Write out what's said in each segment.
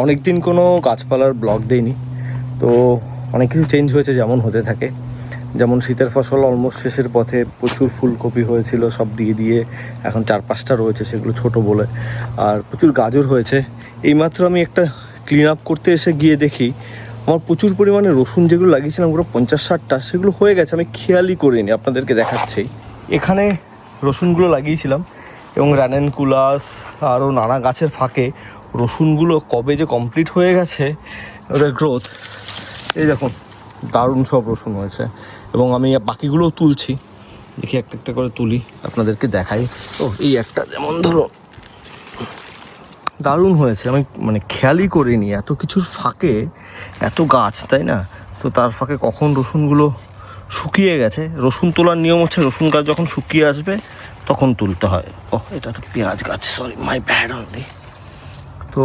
অনেক দিন কোনো গাছপালার ব্লগ দেইনি, তো অনেক কিছু চেঞ্জ হয়েছে যেমন হতে থাকে। যেমন শীতের ফসল অলমোস্ট শেষের পথে, প্রচুর ফুলকপি হয়েছিল, সব দিয়ে এখন 4-5টা রয়েছে, সেগুলো ছোট বলে। আর প্রচুর গাজর হয়েছে। এইমাত্র আমি একটা ক্লিন আপ করতে এসে গিয়ে দেখি আমার প্রচুর পরিমাণে রসুন যেগুলো লাগিয়েছিলাম পুরো 50-60টা, সেগুলো হয়ে গেছে, আমি খেয়ালই করিনি। আপনাদেরকে দেখাচ্ছি, এখানে রসুনগুলো লাগিয়েছিলাম এবং রানেনকুলাস আরও নানা গাছের ফাঁকে রসুনগুলো কবে যে কমপ্লিট হয়ে গেছে ওদের গ্রোথ। এই দেখুন, দারুণ সব রসুন হয়েছে এবং আমি বাকিগুলোও তুলছি। দেখি একটা একটা করে তুলি, আপনাদেরকে দেখাই। ও এই একটা যেমন ধরো দারুণ হয়েছে, আমি মানে খেয়ালই করিনি এত কিছুর ফাঁকে এত গাছ, তাই না? তো তার ফাঁকে কখন রসুনগুলো শুকিয়ে গেছে। রসুন তোলার নিয়ম হচ্ছে রসুন গাছ যখন শুকিয়ে আসবে তখন তুলতে হয়। ও এটা তো পেঁয়াজ গাছ, সরি মাই ব্যাড অনলি। তো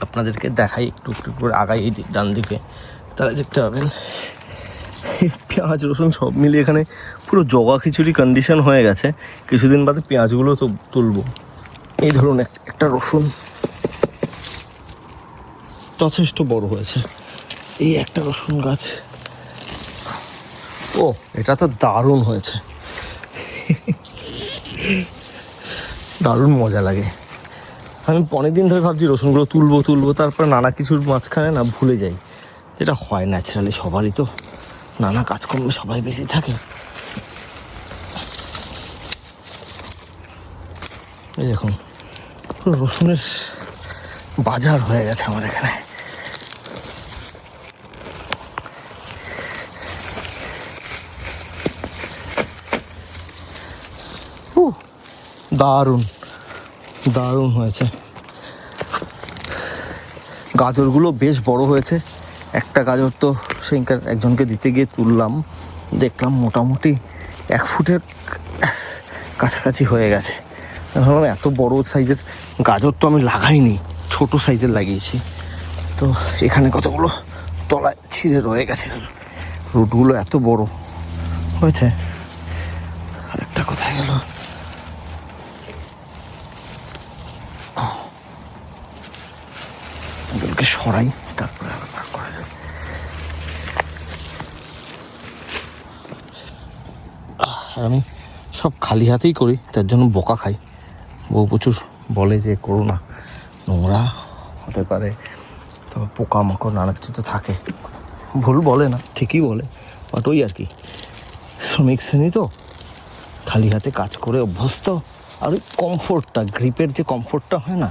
আপনাদেরকে দেখাই, একটু একটু করে আগাই এই ডান দিকে, তাহলে দেখতে পাবেন পেঁয়াজ রসুন সব মিলিয়ে এখানে পুরো জগা খিচুড়ি কন্ডিশন হয়ে গেছে। কিছুদিন বাদে পেঁয়াজগুলো তো তুলবো। এই ধরুন একটা রসুন যথেষ্ট বড় হয়েছে, এই একটা রসুন গাছ। ও এটা তো দারুণ হয়েছে, দারুণ মজা লাগে। আমি অনেক দিন ধরে ভাবছি রসুনগুলো তুলবো, তারপর নানা কিছুর মাঝখানে না ভুলে যাই, যেটা হয় ন্যাচারালি, সবারই তো নানা কাজকর্মে সবাই বেশি থাকে। এই দেখুন পুরো রসুনের বাজার হয়ে গেছে আমার এখানে। দারুণ দারুণ হয়েছে। গাজরগুলো বেশ বড় হয়েছে। একটা গাজর তো সেইখানে একজনকে দিতে গিয়ে তুললাম, দেখলাম মোটামুটি 1 ফুটের কাছাকাছি হয়ে গেছে। ভাবলাম এত বড় সাইজের গাজর তো আমি লাগাইনি, ছোট সাইজের লাগিয়েছি। তো এখানে কতগুলো তলায় ছিঁড়ে রয়ে গেছে, রুটগুলো এত বড় হয়েছে। আরেকটা কোথায় গেল? এগুলোকে সরাই, তারপরে আবার ভাগ করা যাবে। আমি সব খালি হাতেই করি, তার জন্য বকা খাই। বউ প্রচুর বলে যে করো না, নোংরা হতে পারে, তবে পোকামাকড় নানা কিছু তো থাকে। ভুল বলে না, ঠিকই বলে, বাট ওই আর কি, শ্রমিক শ্রেণী তো, খালি হাতে কাজ করে অভ্যস্ত। আর ওই কমফোর্টটা, গ্রিপের যে কমফোর্টটা হয় না,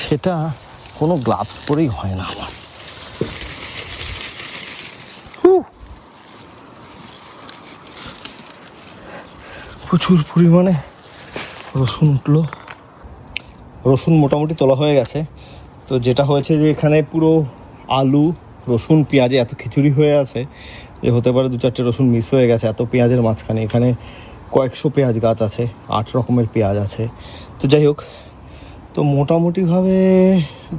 সেটা কোনো গ্লাভস পরেই হয় না আমার। প্রচুর পরিমাণে রসুন উঠলো। রসুন মোটামুটি তোলা হয়ে গেছে। তো যেটা হয়েছে যে এখানে পুরো আলু, রসুন, পেঁয়াজে এত খিচুড়ি হয়ে আছে যে হতে পারে 2-4টে রসুন মিস হয়ে গেছে এত পেঁয়াজের মাঝখানে। এখানে কয়েকশো পেঁয়াজ গাছ আছে, 8 রকমের পেঁয়াজ আছে। তো যাই হোক, তো মোটামুটিভাবে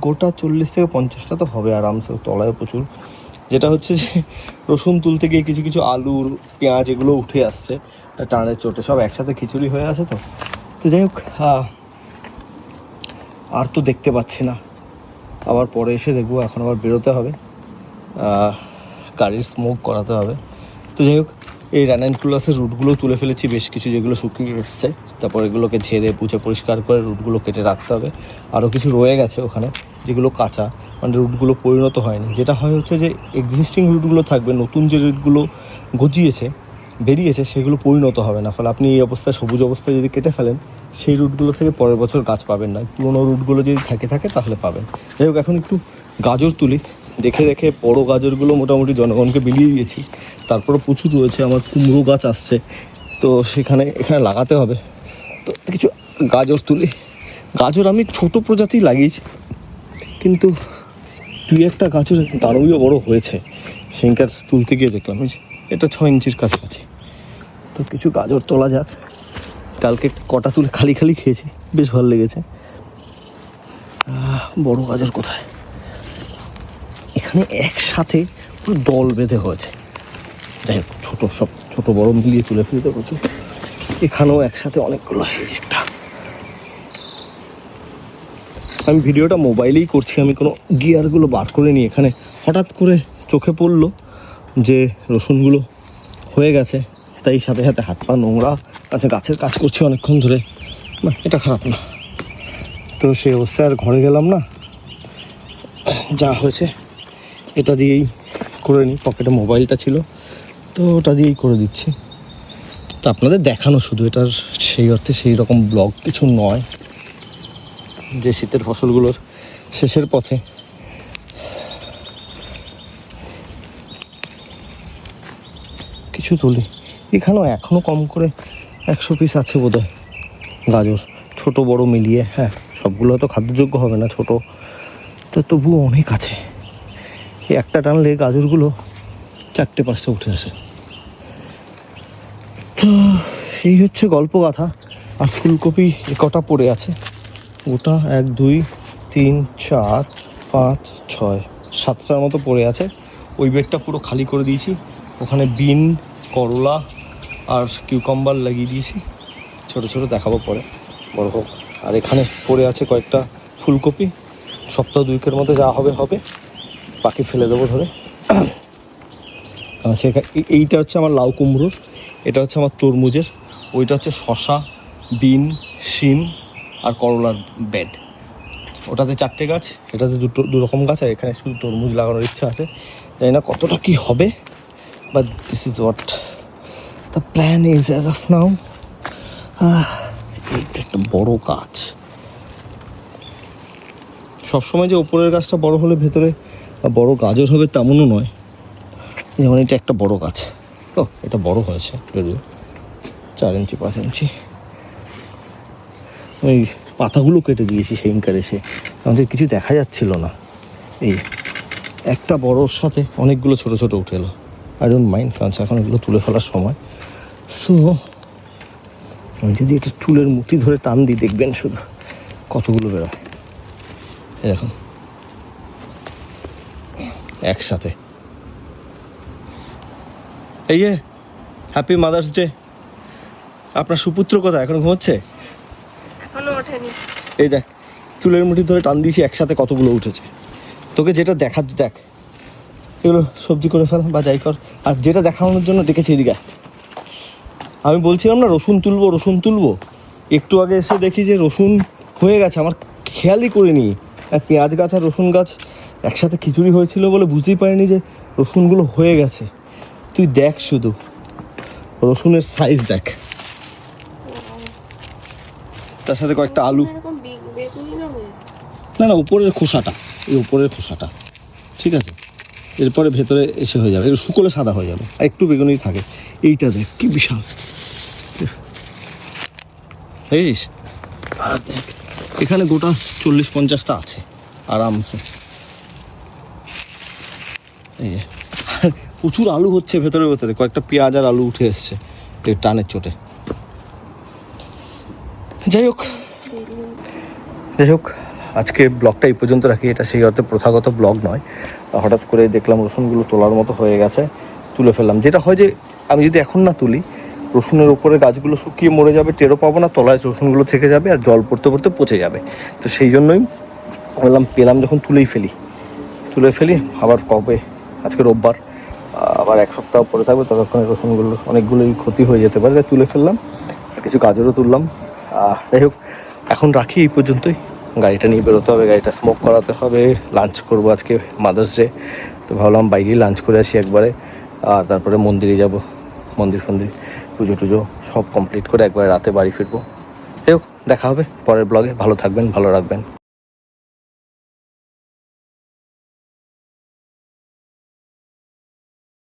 গোটা 40-50টা তো হবে আরামসে, তলায় প্রচুর। যেটা হচ্ছে যে রসুন তুলতে গিয়ে কিছু কিছু আলুর, পেঁয়াজ এগুলো উঠে আসছে টানের চোটে, সব একসাথে খিচুড়ি হয়ে আছে। তো যাই হোক, আর তো দেখতে পাচ্ছি না, আবার পরে এসে দেখবো। এখন আবার বেরোতে হবে, গাড়ির স্মোক করাতে হবে। তো যাই হোক, এই রানানকুলাসের রুটগুলো তুলে ফেলেছি বেশ কিছু, যেগুলো শুকিয়ে এসছে। তারপর এগুলোকে ঝেড়ে পুছে পরিষ্কার করে রুটগুলো কেটে রাখতে হবে। আরও কিছু রয়ে গেছে ওখানে, যেগুলো কাঁচা, মানে রুটগুলো পরিণত হয়নি। যেটা হয় হচ্ছে যে এক্সিস্টিং রুটগুলো থাকবে, নতুন যে রুটগুলো গজিয়েছে বেরিয়েছে সেগুলো পরিণত হবে না। ফলে আপনি এই অবস্থায়, সবুজ অবস্থায় যদি কেটে ফেলেন, সেই রুটগুলো থেকে পরের বছর গাছ পাবেন না। পুরোনো রুটগুলো যদি থাকে তাহলে পাবেন। যাই হোক, এখন একটু গাজর তুলি। দেখে বড় গাজরগুলো মোটামুটি জনগণকে বিলিয়ে দিয়েছি। তারপরে প্রচুর রয়েছে, আমার কুমড়ো গাছ আসছে, তো এখানে লাগাতে হবে। তো কিছু গাজর তুলি। গাজর আমি ছোট প্রজাতি লাগিয়েছি, কিন্তু 2-1টা গাজর দারুণই বড় হয়েছে। সেখানকার তুলতে গিয়ে দেখলাম এটা 6 ইঞ্চির কাছাকাছি। তো কিছু গাজর তোলা যাক। কালকে কটা তুলে খালি খেয়েছি, বেশ ভালো লেগেছে। বড় গাজর কোথায়? এখানে একসাথে পুরো দল বেঁধে হয়েছে। যাই হোক, ছোট বড় মিলিয়ে তুলে ফেলতে প্রচুর। এখানেও একসাথে অনেকগুলো হয়েছে। একটা আমি ভিডিওটা মোবাইলেই করছি, আমি কোনো গিয়ারগুলো বার করে নিই। এখানে হঠাৎ করে চোখে পড়লো যে রসুনগুলো হয়ে গেছে, তাই সাথে সাথে হাত পা নোংরা। আচ্ছা, গাছের কাজ করছি অনেকক্ষণ ধরে, না এটা খারাপ না। তো সেই অবস্থায় আর ঘরে গেলাম না, যা হয়েছে এটা দিয়েই করে নিই। পকেটে মোবাইলটা ছিল, তো ওটা দিয়েই করে দিচ্ছি। তো আপনাদের দেখানো শুধু, এটার সেই অর্থে সেই রকম ব্লগ কিছু নয় যে শীতের ফসলগুলোর শেষের পথে। কিছু তুলি, এখানেও এখনও কম করে 100 পিস আছে বোধহয় গাজর, ছোট বড় মিলিয়ে। হ্যাঁ, সবগুলো তো খাদ্যযোগ্য হবে না, ছোট তো তবুও অনেক আছে। এই একটা টানলে গাজরগুলো 4-5টা উঠে আসে। তো এই হচ্ছে গল্প গাথা। আর ফুলকপি কটা পড়ে আছে, ওটা 1 2 3 4 5 6 7টার মতো পড়ে আছে। ওই বেডটা পুরো খালি করে দিয়েছি, ওখানে বিন, করলা আর কিউকাম্বার লাগিয়ে দিয়েছি। ছোট ছোট দেখাবো পরে, বড় হোক। আর এখানে পড়ে আছে কয়েকটা ফুলকপি, সপ্তাহ 2-এর মধ্যে যা হবে হবে, বাকি ফেলে দেবো ধরে। আচ্ছা, এইটা হচ্ছে আমার লাউ কুমড়োর, এটা হচ্ছে আমার তরমুজের, ওইটা হচ্ছে শশা, বিন, শিম আর করলার বেড। ওটাতে 4টে গাছ, এটাতে 2 রকম গাছ, আর এখানে শুধু তরমুজ লাগানোর ইচ্ছা আছে। জানি না কতটা কী হবে, but this is what the plan is as of now. এইটা একটা বড় গাছ। সবসময় যে ওপরের গাছটা বড় হলে ভেতরে বড় গাজর হবে তেমনও নয়। যেমন এটা একটা বড় গাছ, তো এটা বড় হয়েছে যদিও 4 ইঞ্চি 5 ইঞ্চি। ওই পাতাগুলো কেটে দিয়েছি সেইখানকার এসে, আমাদের কিছু দেখা যাচ্ছিল না। এই একটা বড়োর সাথে অনেকগুলো ছোট ছোট উঠে এলো। আই ডোন্ট মাইন্ড, কারণ এখন এগুলো তুলে ফেলার সময়। সো আমি যদি এটা চুলের মুঠি ধরে টান দিই, দেখবেন শুধু কতগুলো বেরোয়। এরকম একসাথে। এই যে হ্যাপি মাদার্স ডে। আপনার সুপুত্র কোথায়, এখন ঘুমোচ্ছে? এখনো ওঠেনি। এই দেখ, চুলের মুঠি ধরে টান দিয়েছি, একসাথে কতগুলো উঠেছে। তোকে যেটা দেখার দেখ, এগুলো সবজি করে ফেল বা যাই কর। আর যেটা দেখানোর জন্য ডেকেছি এদিকে। আমি বলছিলাম না রসুন তুলবো রসুন তুলবো, একটু আগে এসে দেখি যে রসুন হয়ে গেছে, আমার খেয়ালই করিনি। আর পেঁয়াজ গাছ আর রসুন গাছ একসাথে খিচুড়ি হয়েছিল বলে বুঝতেই পারিনি যে রসুনগুলো হয়ে গেছে। তুই দেখ শুধু রসুনের সাইজ দেখ, তার সাথে কয়েকটা আলু। না না, উপরের খোসাটা, এই উপরের খোসাটা ঠিক আছে, এরপরে ভেতরে এসে হয়ে যাবে, একটু শুকোলে সাদা হয়ে যাবে, আর একটু বেগুনি থাকে। এইটা দেখ কি বিশাল, বুঝিস? আর দেখ এখানে গোটা 40-50টা আছে আরামসে। এই যে প্রচুর আলু হচ্ছে ভেতরে ভেতরে, কয়েকটা পেঁয়াজ আর আলু উঠে এসছে এই টানের চোটে। যাই হোক, আজকে ব্লগটা এই পর্যন্ত রাখি। এটা সেই অর্থে প্রথাগত ব্লগ নয়, হঠাৎ করে দেখলাম রসুনগুলো তোলার মতো হয়ে গেছে, তুলে ফেললাম। যেটা হয় যে আমি যদি এখন না তুলি, রসুনের ওপরে গাছগুলো শুকিয়ে মরে যাবে, টেরও পাবো না, তলায় রসুনগুলো থেকে যাবে আর জল পড়তে পড়তে পচে যাবে। তো সেই জন্যই বললাম পেলাম যখন তুলে ফেলি। আবার কবে, আজকে রোববার, আবার 1 সপ্তাহ পরে থাকবে, ততক্ষণে রসুনগুলো অনেকগুলোই ক্ষতি হয়ে যেতে পারে, তাই তুলে ফেললাম। কিছু গাজরও তুললাম। যাই হোক, এখন রাখি এই পর্যন্তই। গাড়িটা নিয়ে বেরোতে হবে, গাড়িটা স্মোক করাতে হবে, লাঞ্চ করবো আজকে মাদার্স ডে। তো ভাবলাম বাইরেই লাঞ্চ করে আসি একবারে, আর তারপরে মন্দিরে যাব, মন্দির পুজো টুজো সব কমপ্লিট করে একবারে রাতে বাড়ি ফিরবো। যাই হোক, দেখা হবে পরের ব্লগে। ভালো থাকবেন, ভালো রাখবেন।